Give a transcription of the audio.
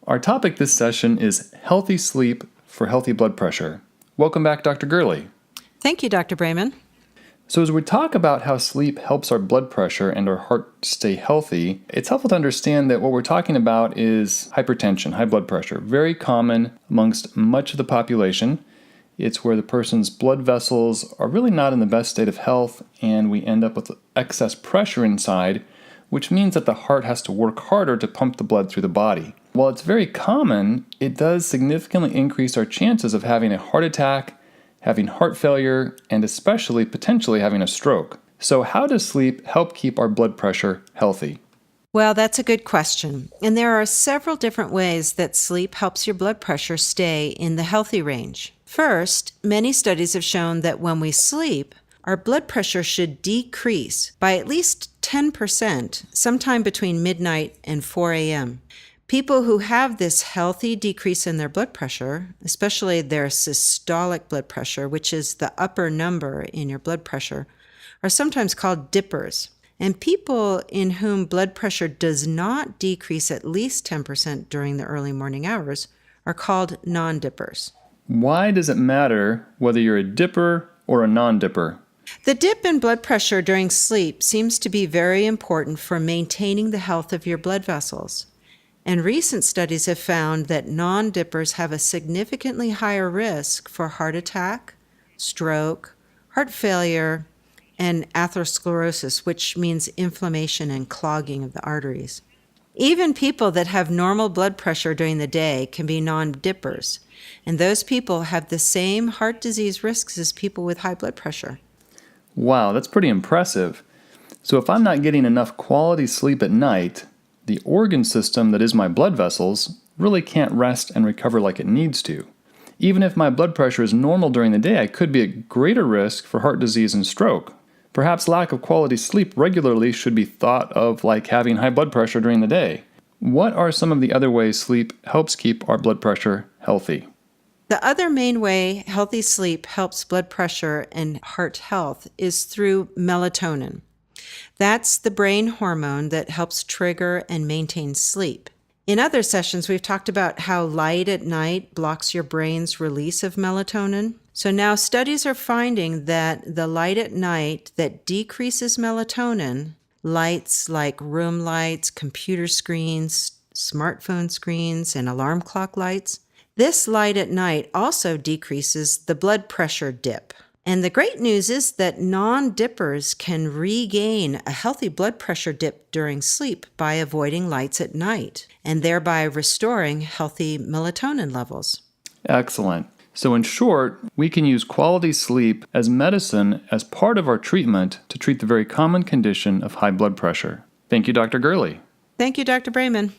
Our topic this session is healthy sleep for healthy blood pressure. Welcome back, Dr. Gurley. Thank you, Dr. Brayman. So as we talk about how sleep helps our blood pressure and our heart stay healthy, it's helpful to understand that what we're talking about is hypertension, high blood pressure, very common amongst much of the population. It's where the person's blood vessels are really not in the best state of health, and we end up with excess pressure inside, which means that the heart has to work harder to pump the blood through the body. While it's very common, it does significantly increase our chances of having a heart attack, having heart failure, and especially potentially having a stroke. So how does sleep help keep our blood pressure healthy? Well, that's a good question. And there are several different ways that sleep helps your blood pressure stay in the healthy range. First, many studies have shown that when we sleep, our blood pressure should decrease by at least 10% sometime between midnight and 4 a.m. People who have this healthy decrease in their blood pressure, especially their systolic blood pressure, which is the upper number in your blood pressure, are sometimes called dippers. And people in whom blood pressure does not decrease at least 10% during the early morning hours are called non-dippers. Why does it matter whether you're a dipper or a non-dipper? The dip in blood pressure during sleep seems to be very important for maintaining the health of your blood vessels. And recent studies have found that non-dippers have a significantly higher risk for heart attack, stroke, heart failure, and atherosclerosis, which means inflammation and clogging of the arteries. Even people that have normal blood pressure during the day can be non-dippers, and those people have the same heart disease risks as people with high blood pressure. Wow, that's pretty impressive. So if I'm not getting enough quality sleep at night, the organ system that is my blood vessels really can't rest and recover like it needs to. Even if my blood pressure is normal during the day, I could be at greater risk for heart disease and stroke. Perhaps lack of quality sleep regularly should be thought of like having high blood pressure during the day. What are some of the other ways sleep helps keep our blood pressure healthy? The other main way healthy sleep helps blood pressure and heart health is through melatonin. That's the brain hormone that helps trigger and maintain sleep. In other sessions, we've talked about how light at night blocks your brain's release of melatonin. So now studies are finding that the light at night that decreases melatonin, lights like room lights, computer screens, smartphone screens, and alarm clock lights, this light at night also decreases the blood pressure dip. And the great news is that non-dippers can regain a healthy blood pressure dip during sleep by avoiding lights at night and thereby restoring healthy melatonin levels. Excellent. So in short, we can use quality sleep as medicine as part of our treatment to treat the very common condition of high blood pressure. Thank you, Dr. Gurley. Thank you, Dr. Brayman.